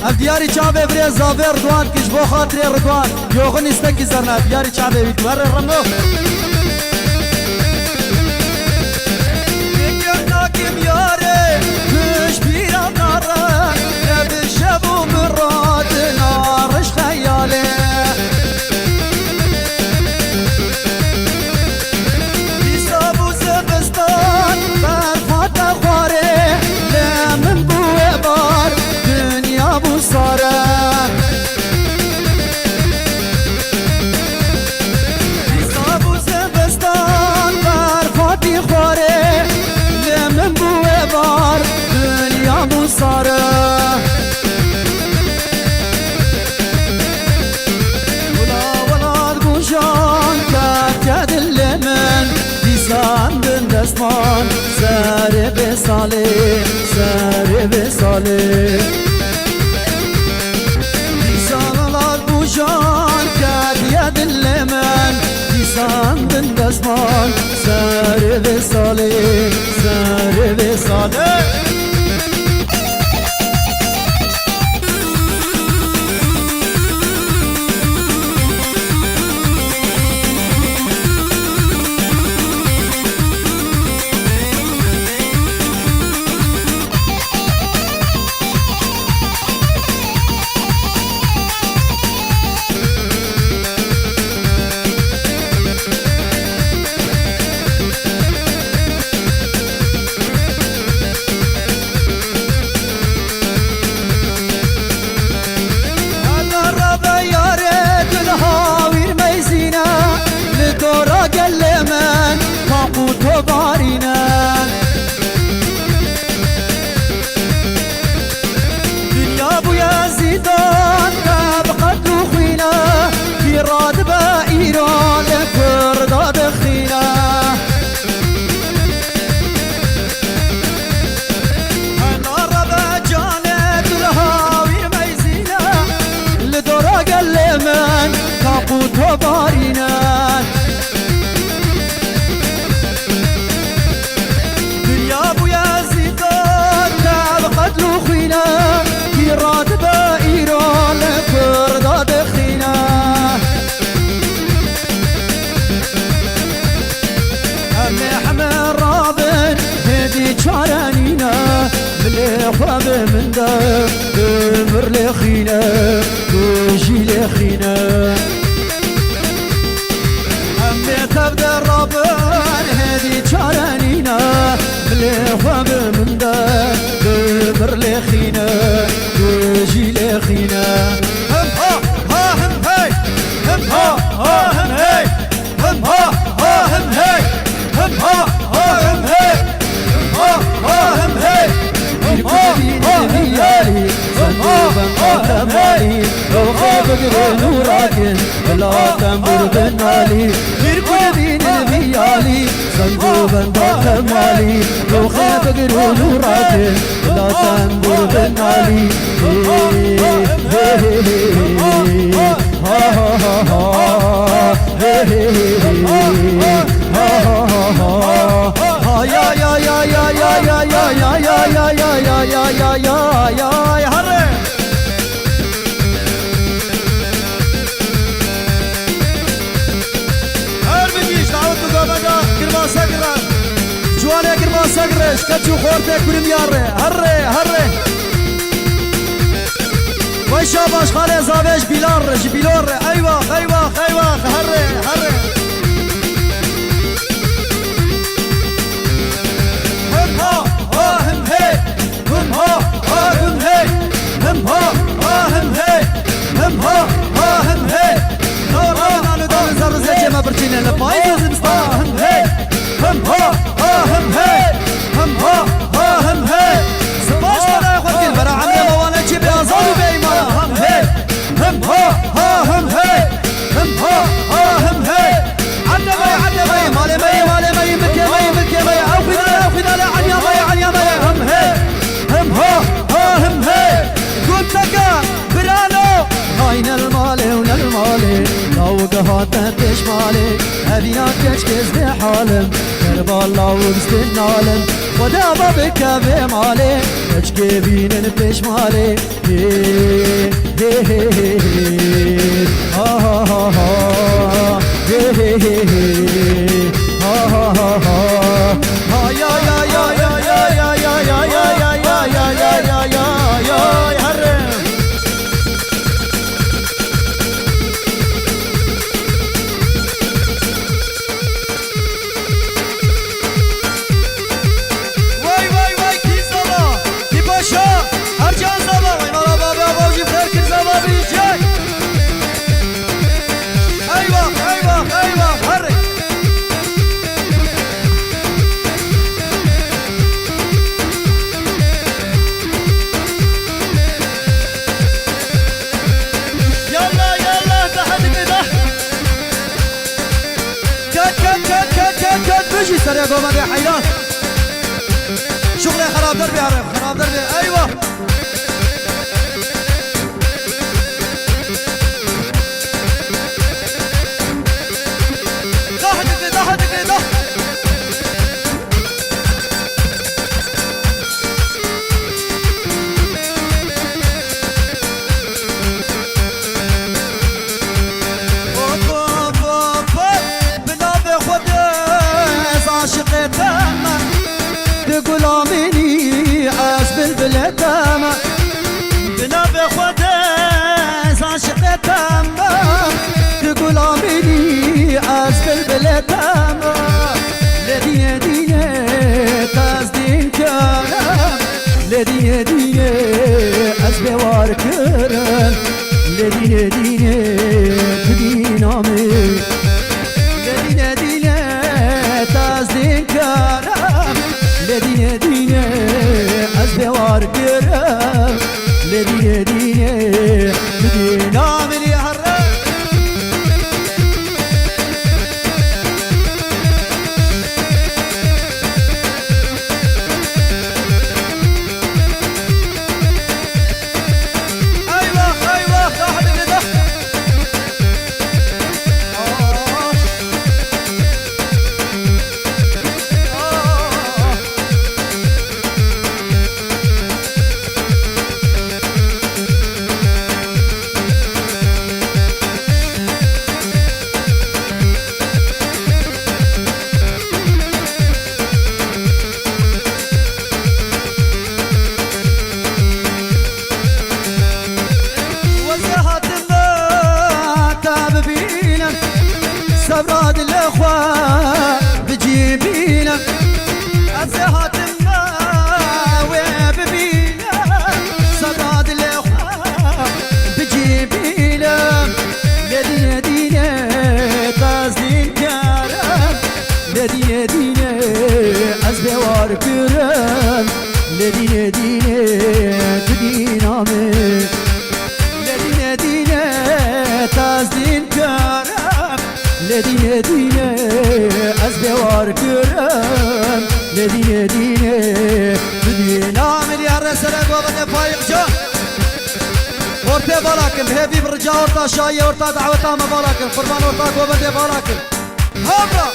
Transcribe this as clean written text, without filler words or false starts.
ام دیاری چابه بری زاوی رضوان کش بو خاطر رضوان یوغن استکی زرنا دیاری چابه بیتوار رمو ناكم ياري مش بينا نارا نبي شبو مرات نارش خيالي يسابو زبستان برفات اخواري لمن بو عبار دنيا بو صارة يسابو زبستان برفات اخواري من بو بار دنیا بو ساره ولا بو جان کات دل من دیسان بن دستمان سر به ساله دیسان بو جان کات دل من دیسان بن دستمان سر به ساله خواب من دا دمر لخينا وجي لخينا أمي تبدا الرابان هدي تشارانينا بلي خواب من دا دمر لخينا وجي لخينا هم ها ها هم هاي هم ها ها هم هاي هم ها ها هم هاي هم ها ها هم هاي هم ها ها هم هاي بيالي صندوبا قاتمالي لو خيبك بنوراكن لا تنبر بنالي بيركن بين بيالي صندوبا قاتمالي لو خيبك بنوراكن لا تنبر بنالي يا يا يا يا يا يا يا يا يا يا يا يا يا هري هر بيجيش دعوت بقابنا قربان سقران جواني قربان سقرش كتشو خورتك برمياري هري ويشاباش خالي زابيش بيلار ايوه هري هم ها هم هي هم ها هم هي هم ها هم هي هم ها هم هي انا دار زر زي ما برتينا لبايز مستا هم هي هم ها هم هي هم ها هم هي سباش ولا ياخذ البرا عمي وانا جيب ازار بيما هم هي هم ها هم هي هم ها هم هي عنا مي مالي مكي او خذ لا عني هم هي هم هي قلت لك برانو هاين المالي ولا المالي لو قهات تشمالي هذينا كشكز بحالم درب الله خدا بابك بمالي تشكي بين بشمالي بيجي سريع قومة يا حيران شغلي خراب دربي عرب خراب دربي ايوه ضحك تقول اميني اسبل بالتامة بنابي خدس عاشق تامة تقول اميني اسبل بالتامة لدينا دينا تازدين كلام لدينا دينا اسبي واركرم لدينا دينا تدين امي لدينا دينا تازدين كلام لدينا دينا أزبوار قرام لدينا دينا بدينا من يهرم أيوة تحت كده سبراد الاخوة بجيبينا الزهات ما وببينا سبراد الاخوة بجيبينا لدينا دينا تازدين كرم لدينا دينا ازبوار كرم لدينا دينا تدينا من لدينا دينا تازدين كرم لدينا دينا أزبوار كرم لدينا دينا بدينا من يا رسالة قوضة فايق جا ورتي بالاكل هيفي برجا ورتا شاية ورتا دعوة تامة بالاكل فرمان ورتا قوضة بالاكل هبرا